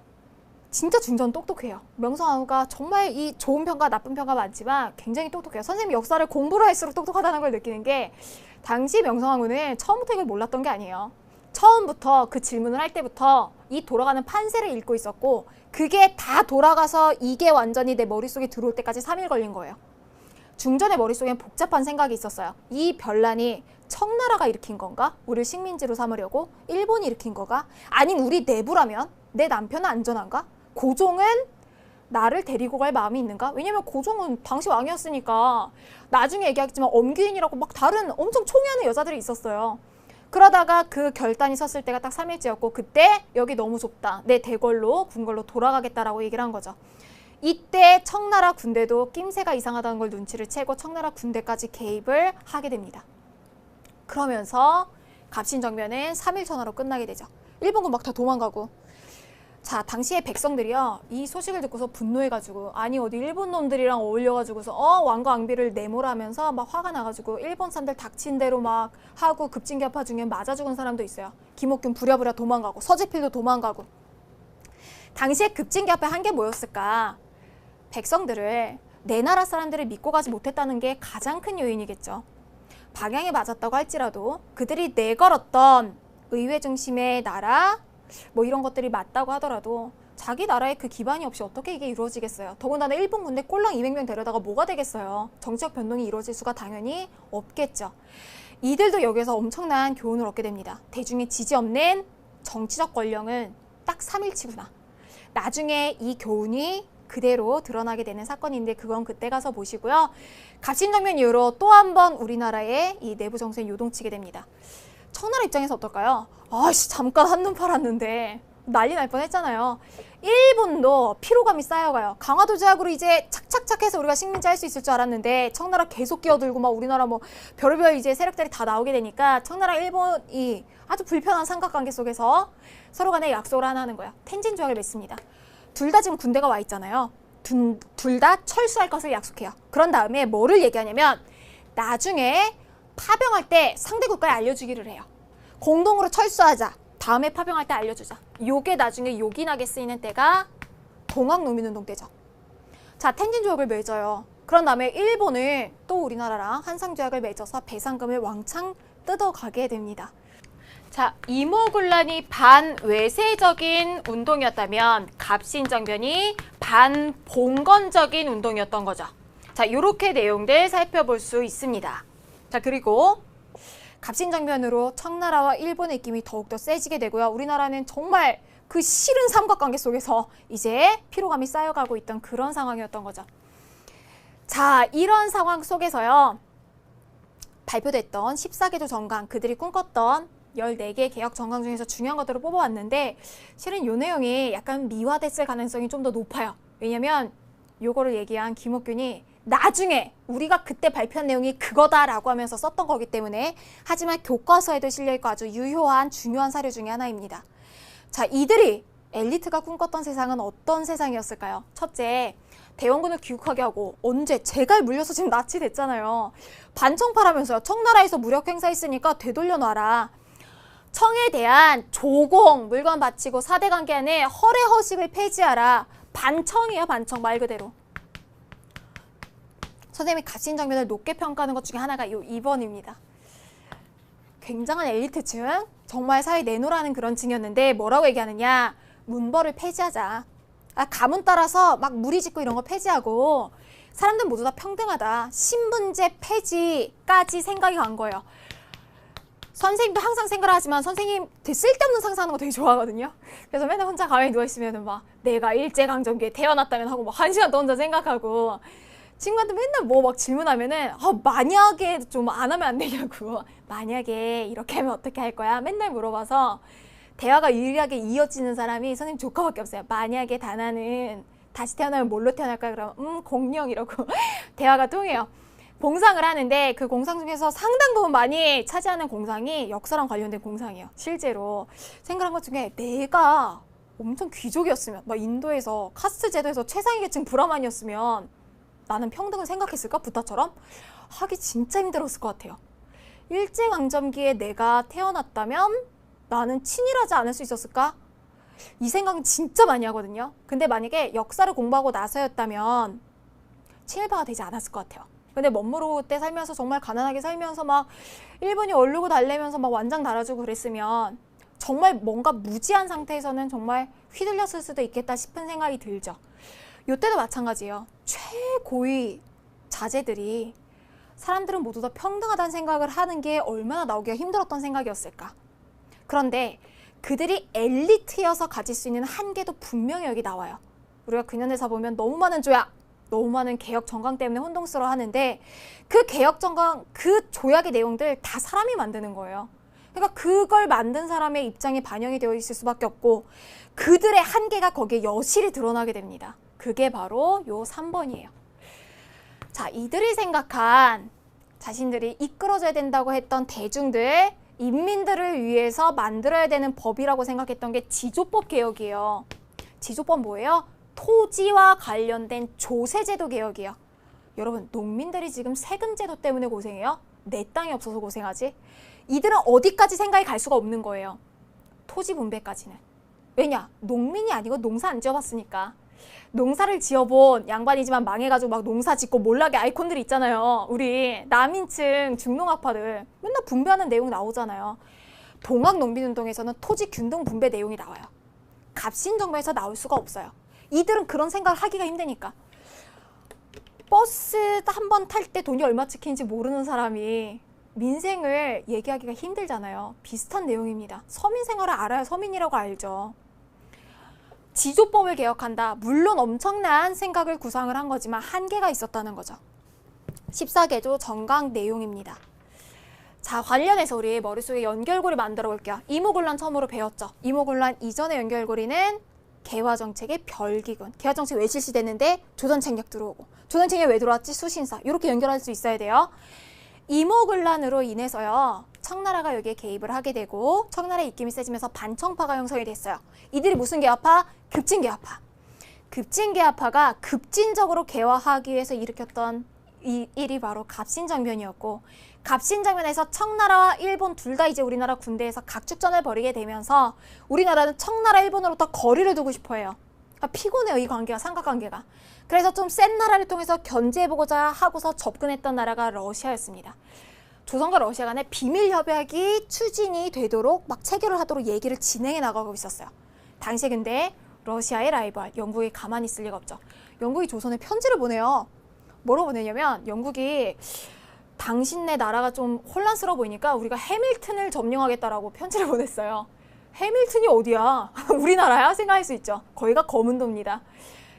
진짜 중전 똑똑해요. 명성황후가 정말 이 좋은 평가 나쁜 평가 많지만 굉장히 똑똑해요. 선생님이 역사를 공부를 할수록 똑똑하다는 걸 느끼는 게 당시 명성황후는 처음부터 이걸 몰랐던 게 아니에요. 처음부터 그 질문을 할 때부터 이 돌아가는 판세를 읽고 있었고 그게 다 돌아가서 이게 완전히 내 머릿속에 들어올 때까지 3일 걸린 거예요. 중전의 머릿속엔 복잡한 생각이 있었어요. 이 변란이 청나라가 일으킨 건가? 우리를 식민지로 삼으려고? 일본이 일으킨 거가? 아니면 우리 내부라면? 내 남편은 안전한가? 고종은 나를 데리고 갈 마음이 있는가? 왜냐면 고종은 당시 왕이었으니까 나중에 얘기하겠지만 엄귀인이라고 막 다른 엄청 총애하는 여자들이 있었어요. 그러다가 그 결단이 섰을 때가 딱 3일째였고 그때 여기 너무 좁다. 내 대궐로 궁궐로 돌아가겠다라고 얘기를 한 거죠. 이때 청나라 군대도 낌새가 이상하다는 걸 눈치를 채고 청나라 군대까지 개입을 하게 됩니다. 그러면서 갑신정변은 3일 전화로 끝나게 되죠. 일본군 막 다 도망가고 자, 당시에 백성들이요. 이 소식을 듣고서 분노해가지고 아니 어디 일본 놈들이랑 어울려가지고서 왕과 왕비를 내몰아하면서 막 화가 나가지고 일본 사람들 닥친 대로 막 하고 급진격파 중에 맞아 죽은 사람도 있어요. 김옥균 부랴부랴 도망가고 서재필도 도망가고. 당시에 급진격파 한 게 뭐였을까? 백성들을 내 나라 사람들을 믿고 가지 못했다는 게 가장 큰 요인이겠죠. 방향이 맞았다고 할지라도 그들이 내걸었던 의회 중심의 나라 뭐 이런 것들이 맞다고 하더라도 자기 나라에 그 기반이 없이 어떻게 이게 이루어지겠어요. 더군다나 일본 군대 꼴랑 200명 데려다가 뭐가 되겠어요. 정치적 변동이 이루어질 수가 당연히 없겠죠. 이들도 여기에서 엄청난 교훈을 얻게 됩니다. 대중의 지지 없는 정치적 권력은 딱 3일치구나. 나중에 이 교훈이 그대로 드러나게 되는 사건인데 그건 그때 가서 보시고요. 갑신정변 이후로 또 한 번 우리나라의 이 내부 정세는 요동치게 됩니다. 청나라 입장에서 어떨까요? 아씨 잠깐 한눈 팔았는데 난리 날 뻔했잖아요. 일본도 피로감이 쌓여가요. 강화도 제약으로 이제 착착착 해서 우리가 식민지 할 수 있을 줄 알았는데 청나라 계속 끼어들고 막 우리나라 뭐 별의별 이제 세력들이 다 나오게 되니까 청나라 일본이 아주 불편한 삼각관계 속에서 서로 간에 약속을 하나 하는 거예요. 텐진 조약을 맺습니다. 둘 다 지금 군대가 와 있잖아요. 둘 다 철수할 것을 약속해요. 그런 다음에 뭐를 얘기하냐면 나중에 파병할 때 상대 국가에 알려주기를 해요. 공동으로 철수하자. 다음에 파병할 때 알려주자. 요게 나중에 요긴하게 쓰이는 때가 동학농민운동 때죠. 자, 텐진조약을 맺어요. 그런 다음에 일본은 또 우리나라랑 한상조약을 맺어서 배상금을 왕창 뜯어가게 됩니다. 자, 이모군란이 반외세적인 운동이었다면 갑신정변이 반봉건적인 운동이었던 거죠. 자, 요렇게 내용들 살펴볼 수 있습니다. 자, 그리고 갑신정변으로 청나라와 일본의 입김이 더욱더 세지게 되고요. 우리나라는 정말 그 싫은 삼각관계 속에서 이제 피로감이 쌓여가고 있던 그런 상황이었던 거죠. 자, 이런 상황 속에서요. 발표됐던 14개조 정강, 그들이 꿈꿨던 14개 개혁 정강 중에서 중요한 것들을 뽑아왔는데 실은 이 내용이 약간 미화됐을 가능성이 좀 더 높아요. 왜냐면 요거를 얘기한 김옥균이 나중에 우리가 그때 발표한 내용이 그거다라고 하면서 썼던 거기 때문에 하지만 교과서에도 실려있고 아주 유효한 중요한 사료 중에 하나입니다. 자, 이들이 엘리트가 꿈꿨던 세상은 어떤 세상이었을까요? 첫째, 대원군을 귀국하게 하고 언제 제갈 물려서 지금 낯이 됐잖아요. 반청파라면서요. 청나라에서 무력 행사했으니까 되돌려놔라. 청에 대한 조공, 물건 바치고 사대관계 안에 허례허식을 폐지하라. 반청이에요. 반청 말 그대로. 선생님이 갑신정변을 높게 평가하는 것 중에 하나가 이 2번입니다. 굉장한 엘리트층, 정말 사회 내놓으라는 그런 층이었는데 뭐라고 얘기하느냐. 문벌을 폐지하자. 가문 따라서 막 무리짓고 이런 거 폐지하고 사람들 모두 다 평등하다. 신분제 폐지까지 생각이 간 거예요. 선생님도 항상 생각을 하지만 선생님 쓸데없는 상상하는 거 되게 좋아하거든요. 그래서 맨날 혼자 가만히 누워있으면 막 내가 일제강점기에 태어났다면 하고 막 1시간 더 혼자 생각하고 친구한테 맨날 뭐 막 질문하면은 만약에 좀 안 하면 안 되냐고. 만약에 이렇게 하면 어떻게 할 거야? 맨날 물어봐서 대화가 유일하게 이어지는 사람이 선생님 조카밖에 없어요. 만약에 다나는 다시 태어나면 뭘로 태어날까? 그러면 공룡 이러고 대화가 통해요. 공상을 하는데 그 공상 중에서 상당 부분 많이 차지하는 공상이 역사랑 관련된 공상이에요. 실제로 생각한 것 중에 내가 엄청 귀족이었으면, 막 인도에서 카스트 제도에서 최상위 계층 브라만이었으면 나는 평등을 생각했을까? 부타처럼? 하기 진짜 힘들었을 것 같아요. 일제강점기에 내가 태어났다면 나는 친일하지 않을 수 있었을까? 이 생각은 진짜 많이 하거든요. 근데 만약에 역사를 공부하고 나서였다면 친일파가 되지 않았을 것 같아요. 근데 멋모르고 그때 살면서 정말 가난하게 살면서 막 일본이 얼르고 달래면서 막 완장 달아주고 그랬으면 정말 뭔가 무지한 상태에서는 정말 휘둘렸을 수도 있겠다 싶은 생각이 들죠. 이때도 마찬가지예요. 최고위 자제들이 사람들은 모두 다 평등하다는 생각을 하는 게 얼마나 나오기가 힘들었던 생각이었을까. 그런데 그들이 엘리트여서 가질 수 있는 한계도 분명히 여기 나와요. 우리가 근현에서 보면 너무 많은 조약, 너무 많은 개혁 정강 때문에 혼동스러워 하는데 그 개혁 정강, 그 조약의 내용들 다 사람이 만드는 거예요. 그러니까 그걸 만든 사람의 입장이 반영이 되어 있을 수밖에 없고 그들의 한계가 거기에 여실히 드러나게 됩니다. 그게 바로 요 3번이에요. 자, 이들이 생각한 자신들이 이끌어줘야 된다고 했던 대중들, 인민들을 위해서 만들어야 되는 법이라고 생각했던 게 지조법 개혁이에요. 지조법 뭐예요? 토지와 관련된 조세제도 개혁이에요. 여러분, 농민들이 지금 세금제도 때문에 고생해요? 내 땅이 없어서 고생하지? 이들은 어디까지 생각이 갈 수가 없는 거예요. 토지 분배까지는. 왜냐? 농민이 아니고 농사 안 지어봤으니까. 농사를 지어본 양반이지만 망해가지고 막 농사 짓고 몰락의 아이콘들이 있잖아요. 우리 남인층 중농아파들 맨날 분배하는 내용 나오잖아요. 동학농민운동에서는 토지 균등 분배 내용이 나와요. 갑신정변에서 나올 수가 없어요. 이들은 그런 생각을 하기가 힘드니까. 버스 한 번 탈 때 돈이 얼마 찍히는지 모르는 사람이 민생을 얘기하기가 힘들잖아요. 비슷한 내용입니다. 서민 생활을 알아야 서민이라고 알죠. 지조법을 개혁한다. 물론 엄청난 생각을 구상을 한 거지만 한계가 있었다는 거죠. 14개조 정강 내용입니다. 자, 관련해서 우리 머릿속에 연결고리 만들어 볼게요. 이모군란 처음으로 배웠죠. 이모군란 이전의 연결고리는 개화정책의 별기군. 개화정책 왜 실시됐는데 조선책략 들어오고. 조선책략 왜 들어왔지? 수신사. 이렇게 연결할 수 있어야 돼요. 이모군란으로 인해서요. 청나라가 여기에 개입을 하게 되고 청나라의 입김이 세지면서 반청파가 형성이 됐어요. 이들이 무슨 개화파? 급진개화파. 급진개화파가 급진적으로 개화하기 위해서 일으켰던 이 일이 바로 갑신정변이었고 갑신정변에서 청나라와 일본 둘 다 이제 우리나라 군대에서 각축전을 벌이게 되면서 우리나라는 청나라 일본으로부터 거리를 두고 싶어 해요. 그러니까 피곤해요. 이 관계가, 삼각관계가. 그래서 좀 센 나라를 통해서 견제해보고자 하고서 접근했던 나라가 러시아였습니다. 조선과 러시아 간에 비밀 협약이 추진이 되도록 막 체결을 하도록 얘기를 진행해 나가고 있었어요. 당시에 근데 러시아의 라이벌 영국이 가만히 있을 리가 없죠. 영국이 조선에 편지를 보내요. 뭐로 보내냐면 영국이 당신네 나라가 좀 혼란스러워 보이니까 우리가 해밀턴을 점령하겠다라고 편지를 보냈어요. 해밀턴이 어디야? 우리나라야? 생각할 수 있죠. 거기가 검은도입니다.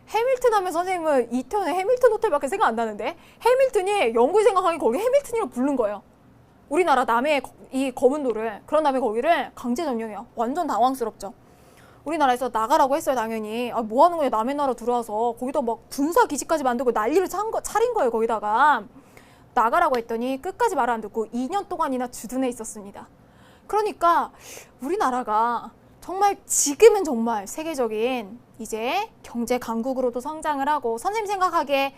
해밀턴 하면 선생님은 이태원의 해밀턴 호텔밖에 생각 안 나는데 해밀턴이 영국이 생각하기엔 거기 해밀턴이라고 부른 거예요. 우리나라 남해 이 검은도를. 그런 다음에 거기를 강제 점령해요. 완전 당황스럽죠. 우리나라에서 나가라고 했어요. 당연히. 아, 뭐 하는 거냐, 남의 나라 들어와서. 거기다 막 군사기지까지 만들고 난리를 차린 거예요. 거기다가. 나가라고 했더니 끝까지 말을 안 듣고 2년 동안이나 주둔해 있었습니다. 그러니까 우리나라가 정말 지금은 정말 세계적인 이제 경제 강국으로도 성장을 하고 선생님 생각하기에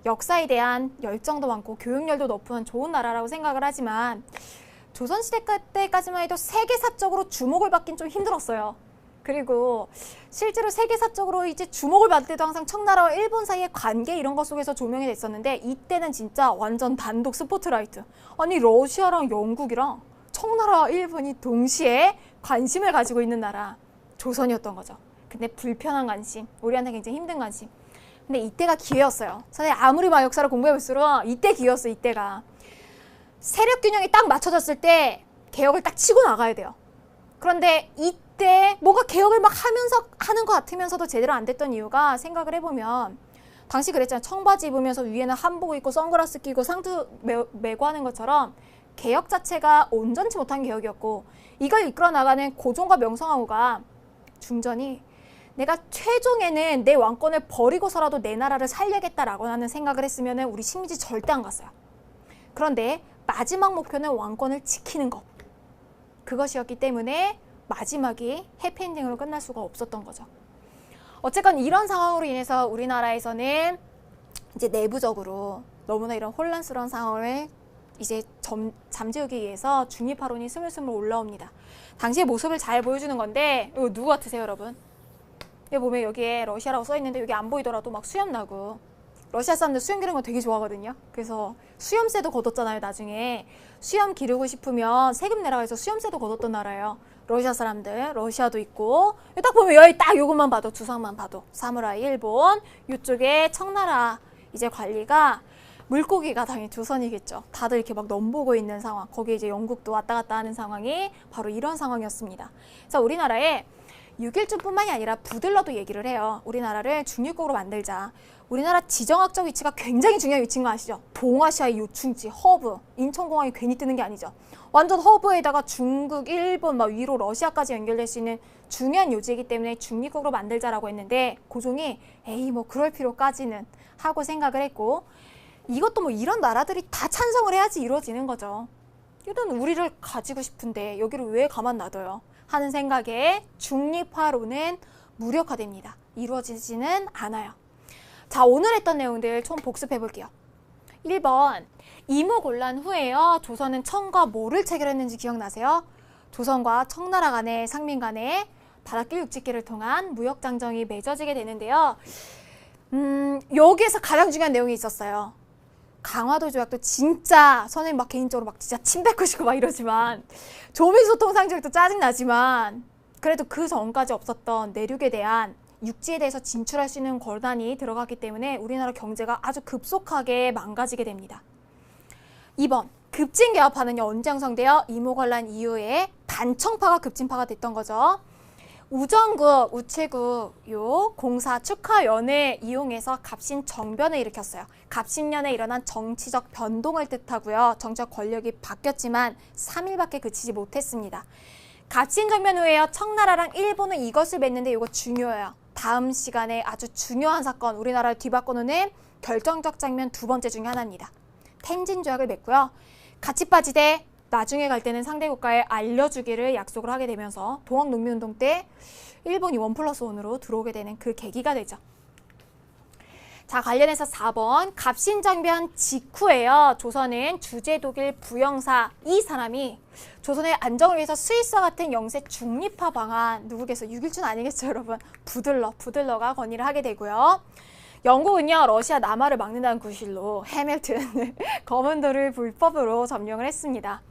역사에 대한 열정도 많고 교육열도 높은 좋은 나라라고 생각을 하지만 조선시대 때까지만 해도 세계사적으로 주목을 받긴 좀 힘들었어요. 그리고 실제로 세계사적으로 이제 주목을 받을 때도 항상 청나라와 일본 사이의 관계 이런 것 속에서 조명이 됐었는데 이때는 진짜 완전 단독 스포트라이트. 아니 러시아랑 영국이랑 청나라와 일본이 동시에 관심을 가지고 있는 나라 조선이었던 거죠. 근데 불편한 관심, 우리한테 굉장히 힘든 관심. 근데 이때가 기회였어요. 선생님 아무리 막 역사를 공부해볼수록 이때 기회였어. 이때가. 세력 균형이 딱 맞춰졌을 때 개혁을 딱 치고 나가야 돼요. 그런데 이때 뭔가 개혁을 막 하면서 하는 것 같으면서도 제대로 안 됐던 이유가 생각을 해보면 당시 그랬잖아요. 청바지 입으면서 위에는 한복 입고 선글라스 끼고 상투 메고 하는 것처럼 개혁 자체가 온전치 못한 개혁이었고 이걸 이끌어 나가는 고종과 명성황후가 중전이 내가 최종에는 내 왕권을 버리고서라도 내 나라를 살려야겠다라고 하는 생각을 했으면 우리 식민지 절대 안 갔어요. 그런데 마지막 목표는 왕권을 지키는 것. 그것이었기 때문에 마지막이 해피엔딩으로 끝날 수가 없었던 거죠. 어쨌건 이런 상황으로 인해서 우리나라에서는 이제 내부적으로 너무나 이런 혼란스러운 상황을 이제 잠재우기 위해서 중립화론이 스물스물 올라옵니다. 당시의 모습을 잘 보여주는 건데 이거 누구 같으세요, 여러분? 여기 보면 여기에 러시아라고 써있는데 여기 안 보이더라도 막 수염 나고, 러시아 사람들 수염 기르는 거 되게 좋아하거든요. 그래서 수염세도 걷었잖아요. 나중에 수염 기르고 싶으면 세금 내라고 해서 수염세도 걷었던 나라예요. 러시아 사람들, 러시아도 있고, 딱 보면 여기 딱 요것만 봐도, 두상만 봐도 사무라이 일본, 이쪽에 청나라 이제 관리가, 물고기가 당연히 조선이겠죠. 다들 이렇게 막 넘보고 있는 상황, 거기에 이제 영국도 왔다 갔다 하는 상황이 바로 이런 상황이었습니다. 그래서 우리나라에 6.1조뿐만이 아니라 부들러도 얘기를 해요. 우리나라를 중립국으로 만들자. 우리나라 지정학적 위치가 굉장히 중요한 위치인 거 아시죠? 동아시아의 요충지, 허브, 인천공항이 괜히 뜨는 게 아니죠. 완전 허브에다가 중국, 일본, 막 위로 러시아까지 연결될 수 있는 중요한 요지이기 때문에 중립국으로 만들자라고 했는데, 고종이 에이 뭐 그럴 필요까지는 하고 생각을 했고, 이것도 뭐 이런 나라들이 다 찬성을 해야지 이루어지는 거죠. 이런 우리를 가지고 싶은데 여기를 왜 가만 놔둬요? 하는 생각에 중립화론은 무력화됩니다. 이루어지지는 않아요. 자, 오늘 했던 내용들 총 복습해 볼게요. 1번, 이모곤란 후에요. 조선은 청과 뭐를 체결했는지 기억나세요? 조선과 청나라 간의, 상민 간의 바닷길 육지길을 통한 무역장정이 맺어지게 되는데요. 여기에서 가장 중요한 내용이 있었어요. 강화도 조약도 진짜 선생님 막 개인적으로 막 진짜 침 뱉고 싶고 막 이러지만, 조민소통상조약도 짜증나지만 그래도 그 전까지 없었던 내륙에 대한, 육지에 대해서 진출할 수 있는 권한이 들어갔기 때문에 우리나라 경제가 아주 급속하게 망가지게 됩니다. 2번, 급진개혁파는요 언제 형성되어? 이모관란 이후에 반청파가 급진파가 됐던 거죠. 우정국, 우체국 요 공사 축하연을 이용해서 갑신정변을 일으켰어요. 갑신년에 일어난 정치적 변동을 뜻하고요. 정치적 권력이 바뀌었지만 3일밖에 그치지 못했습니다. 갑신정변 후에요. 청나라랑 일본은 이것을 맺는데 이거 중요해요. 다음 시간에 아주 중요한 사건, 우리나라를 뒤바꿔놓는 결정적 장면 두 번째 중에 하나입니다. 텐진조약을 맺고요. 같이 빠지되 나중에 갈 때는 상대 국가에 알려주기를 약속을 하게 되면서 동학농민운동 때 일본이 1+1으로 들어오게 되는 그 계기가 되죠. 자, 관련해서 4번, 갑신정변 직후에요. 조선은 주제독일 부영사, 이 사람이 조선의 안정을 위해서 스위스와 같은 영세 중립화 방안, 누구겠어? 6.1준 아니겠죠, 여러분? 부들러가 건의를 하게 되고요. 영국은요, 러시아 남하를 막는다는 구실로 해밀턴 거문도를 불법으로 점령을 했습니다.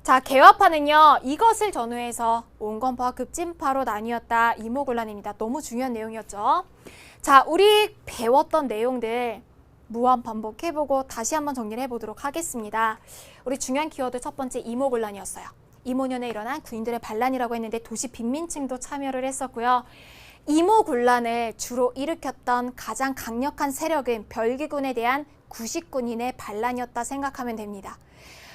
자, 개화파는요, 이것을 전후해서 온건파와 급진파로 나뉘었다. 이모곤란입니다. 너무 중요한 내용이었죠. 자, 우리 배웠던 내용들 무한 반복해보고 다시 한번 정리를 해보도록 하겠습니다. 우리 중요한 키워드 첫 번째, 이모곤란이었어요. 이모년에 일어난 군인들의 반란이라고 했는데 도시 빈민층도 참여를 했었고요. 이모곤란을 주로 일으켰던 가장 강력한 세력은 별기군에 대한 구식군인의 반란이었다 생각하면 됩니다.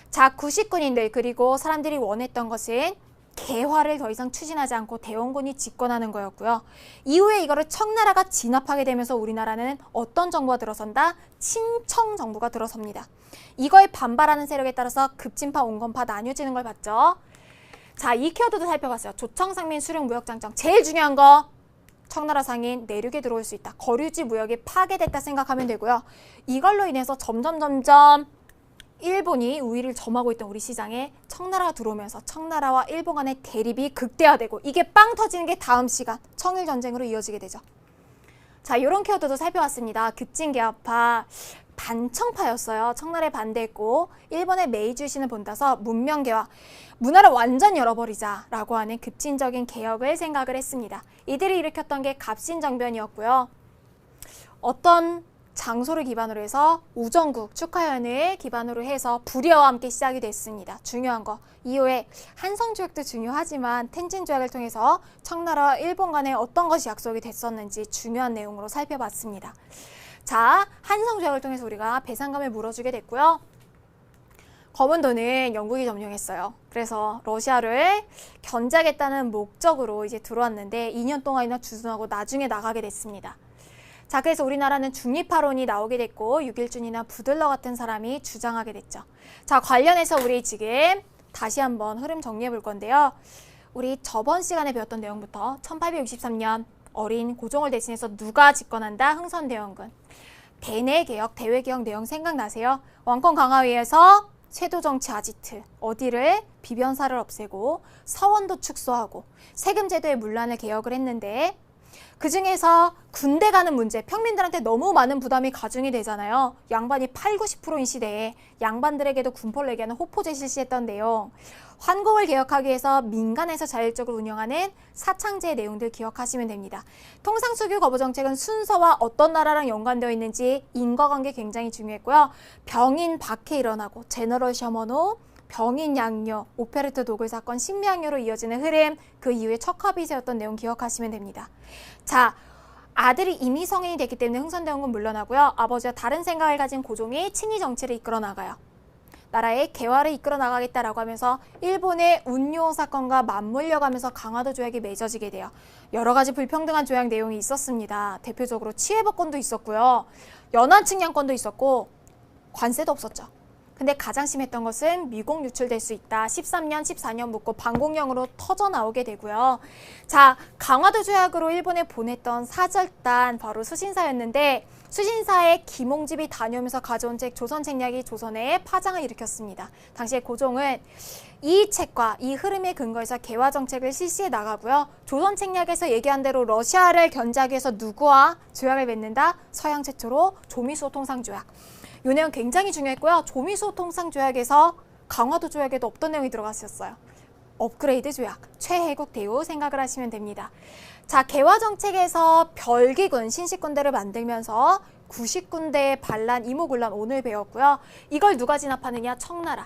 자, 구식군인들, 그리고 사람들이 원했던 것은 개화를 더 이상 추진하지 않고 대원군이 집권하는 거였고요. 이후에 이거를 청나라가 진압하게 되면서 우리나라는 어떤 정부가 들어선다? 친청 정부가 들어섭니다. 이거에 반발하는 세력에 따라서 급진파, 온건파 나뉘어지는 걸 봤죠. 자, 이 키워드도 살펴봤어요. 조청상민 수령 무역장정. 제일 중요한 거, 청나라 상인 내륙에 들어올 수 있다. 거류지 무역이 파괴됐다 생각하면 되고요. 이걸로 인해서 점점 일본이 우위를 점하고 있던 우리 시장에 청나라가 들어오면서 청나라와 일본 간의 대립이 극대화되고, 이게 빵 터지는 게 다음 시간 청일전쟁으로 이어지게 되죠. 자, 이런 키워드도 살펴봤습니다. 급진개혁파, 반청파였어요. 청나라에 반대했고 일본의 메이주신을 본따서 문명개화, 문화를 완전 열어버리자라고 하는 급진적인 개혁을 생각을 했습니다. 이들이 일으켰던 게 갑신정변이었고요. 어떤 장소를 기반으로 해서 우정국, 축하연을 기반으로 해서 불야와 함께 시작이 됐습니다. 중요한 거, 이후에 한성조약도 중요하지만 텐진조약을 통해서 청나라와 일본 간에 어떤 것이 약속이 됐었는지 중요한 내용으로 살펴봤습니다. 자, 한성조약을 통해서 우리가 배상금을 물어주게 됐고요. 거문도는 영국이 점령했어요. 그래서 러시아를 견제하겠다는 목적으로 이제 들어왔는데 2년 동안이나 주둔하고 나중에 나가게 됐습니다. 자, 그래서 우리나라는 중립파론이 나오게 됐고 6.1준이나 부들러 같은 사람이 주장하게 됐죠. 자, 관련해서 우리 지금 다시 한번 흐름 정리해 볼 건데요. 우리 저번 시간에 배웠던 내용부터 1863년 어린 고종을 대신해서 누가 집권한다? 흥선대원군. 대내개혁, 대외개혁 내용 생각나세요? 왕권 강화위에서 세도정치 아지트, 어디를? 비변사를 없애고 서원도 축소하고 세금제도의 문란을 개혁을 했는데 그중에서 군대 가는 문제, 평민들한테 너무 많은 부담이 가중이 되잖아요. 양반이 8, 90%인 시대에 양반들에게도 군포를 내게 하는 호포제 실시했던 내용, 환공을 개혁하기 위해서 민간에서 자율적으로 운영하는 사창제의 내용들 기억하시면 됩니다. 통상수교 거부 정책은 순서와 어떤 나라랑 연관되어 있는지 인과관계 굉장히 중요했고요. 병인 박해 일어나고 제너럴 셔먼호, 병인 양요, 오페르트 도굴 사건, 신명요로 이어지는 흐름, 그 이후에 척화비 세웠던 내용 기억하시면 됩니다. 자, 아들이 이미 성인이 됐기 때문에 흥선대원군 물러나고요. 아버지와 다른 생각을 가진 고종이 친위 정치를 이끌어 나가요. 나라의 개화를 이끌어 나가겠다라고 하면서 일본의 운요 사건과 맞물려가면서 강화도 조약이 맺어지게 돼요. 여러 가지 불평등한 조약 내용이 있었습니다. 대표적으로 치해법권도 있었고요. 연안측량권도 있었고 관세도 없었죠. 근데 가장 심했던 것은 미국 유출될 수 있다. 13년, 14년 묻고 반공령으로 터져 나오게 되고요. 자, 강화도 조약으로 일본에 보냈던 사절단 바로 수신사였는데 수신사의 김홍집이 다녀오면서 가져온 책 조선책략이 조선에 파장을 일으켰습니다. 당시에 고종은 이 책과 이 흐름에 근거해서 개화 정책을 실시해 나가고요. 조선책략에서 얘기한 대로 러시아를 견제하기 위해서 누구와 조약을 맺는다? 서양 최초로 조미수호 통상조약. 이 내용 굉장히 중요했고요. 조미수호 통상조약에서 강화도 조약에도 없던 내용이 들어갔었어요. 업그레이드 조약, 최혜국 대우 생각을 하시면 됩니다. 자, 개화 정책에서 별기군, 신식군대를 만들면서 구식군대의 반란, 이모군란 오늘 배웠고요. 이걸 누가 진압하느냐? 청나라.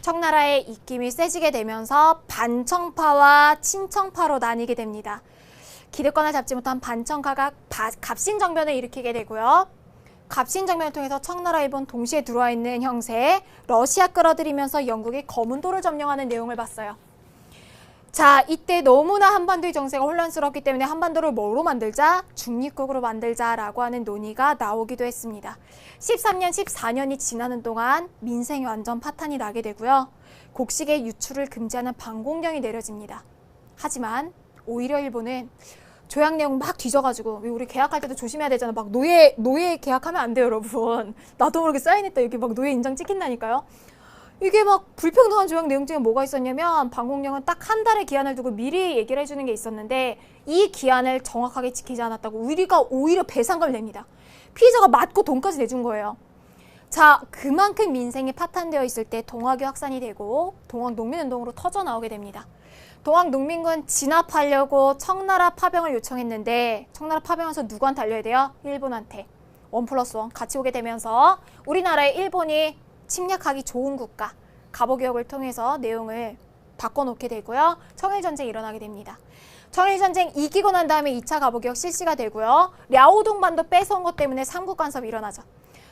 청나라의 입김이 세지게 되면서 반청파와 친청파로 나뉘게 됩니다. 기득권을 잡지 못한 반청파가 갑신정변을 일으키게 되고요. 갑신정변을 통해서 청나라, 일본 동시에 들어와 있는 형세, 러시아 끌어들이면서 영국이 거문도를 점령하는 내용을 봤어요. 자, 이때 너무나 한반도의 정세가 혼란스럽기 때문에 한반도를 뭐로 만들자? 중립국으로 만들자라고 하는 논의가 나오기도 했습니다. 13년, 14년이 지나는 동안 민생이 완전 파탄이 나게 되고요. 곡식의 유출을 금지하는 반공령이 내려집니다. 하지만 오히려 일본은 조약 내용 막 뒤져가지고 우리 계약할 때도 조심해야 되잖아. 막 노예 계약하면 안 돼요, 여러분. 나도 모르게 사인했다. 여기 막 노예 인장 찍힌다니까요. 이게 막 불평등한 조약 내용 중에 뭐가 있었냐면 반공령은 딱 한 달의 기한을 두고 미리 얘기를 해주는 게 있었는데 이 기한을 정확하게 지키지 않았다고 우리가 오히려 배상금을 냅니다. 피해자가 맞고 돈까지 내준 거예요. 자, 그만큼 민생이 파탄되어 있을 때 동학이 확산이 되고 동학농민운동으로 터져 나오게 됩니다. 동학농민군 진압하려고 청나라 파병을 요청했는데 청나라 파병에서 누구한테 알려야 돼요? 일본한테. 1+1 같이 오게 되면서 우리나라에 일본이 침략하기 좋은 국가, 갑오개혁을 통해서 내용을 바꿔놓게 되고요. 청일전쟁이 일어나게 됩니다. 청일전쟁 이기고 난 다음에 2차 갑오개혁 실시가 되고요. 랴오동반도 뺏어온 것 때문에 삼국간섭이 일어나죠.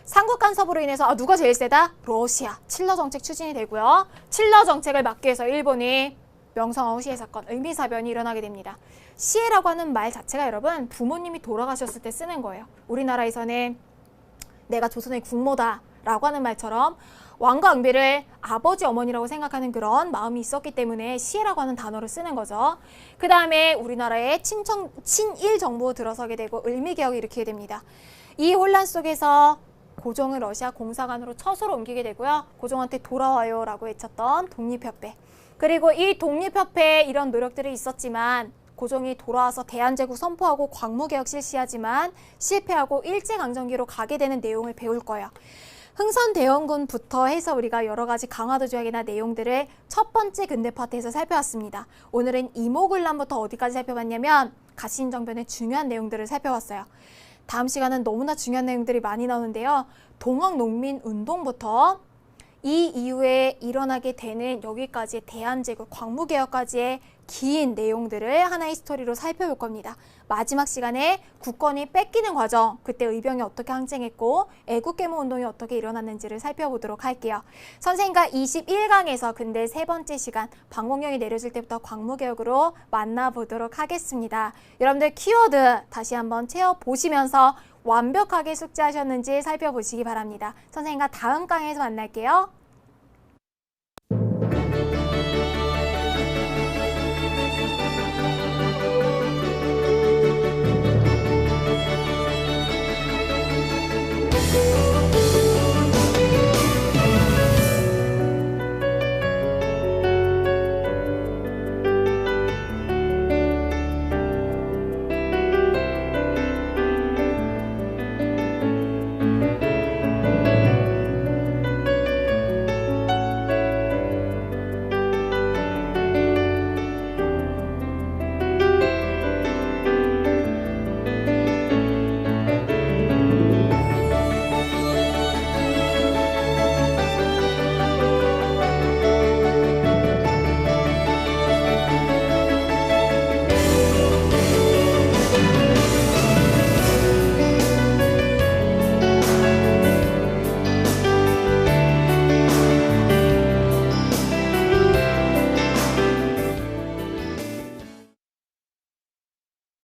삼국간섭으로 인해서 누가 제일 세다? 러시아. 칠러 정책 추진이 되고요. 칠러 정책을 막기 위해서 일본이 명성황후 시해 사건, 을미사변이 일어나게 됩니다. 시해라고 하는 말 자체가 여러분 부모님이 돌아가셨을 때 쓰는 거예요. 우리나라에서는 내가 조선의 국모다 라고 하는 말처럼 왕과 응비를 아버지, 어머니라고 생각하는 그런 마음이 있었기 때문에 시해라고 하는 단어를 쓰는 거죠. 그 다음에 우리나라의 친일 정부 들어서게 되고 을미개혁을 일으키게 됩니다. 이 혼란 속에서 고종은 러시아 공사관으로 처소로 옮기게 되고요. 고종한테 돌아와요 라고 외쳤던 독립협회. 그리고 이 독립협회에 이런 노력들이 있었지만 고종이 돌아와서 대한제국 선포하고 광무개혁 실시하지만 실패하고 일제강점기로 가게 되는 내용을 배울 거예요. 흥선대원군부터 해서 우리가 여러 가지 강화도 조약이나 내용들을 첫 번째 근대 파트에서 살펴봤습니다. 오늘은 이모군란부터 어디까지 살펴봤냐면 갑신정변의 중요한 내용들을 살펴봤어요. 다음 시간은 너무나 중요한 내용들이 많이 나오는데요. 동학농민운동부터 이 이후에 일어나게 되는 여기까지의 대한제국 광무개혁까지의 긴 내용들을 하나의 스토리로 살펴볼 겁니다. 마지막 시간에 국권이 뺏기는 과정, 그때 의병이 어떻게 항쟁했고 애국개모운동이 어떻게 일어났는지를 살펴보도록 할게요. 선생님과 21강에서 근데 세 번째 시간 방공령이 내려질 때부터 광무개혁으로 만나보도록 하겠습니다. 여러분들 키워드 다시 한번 채워보시면서 완벽하게 숙지하셨는지 살펴보시기 바랍니다. 선생님과 다음 강에서 만날게요.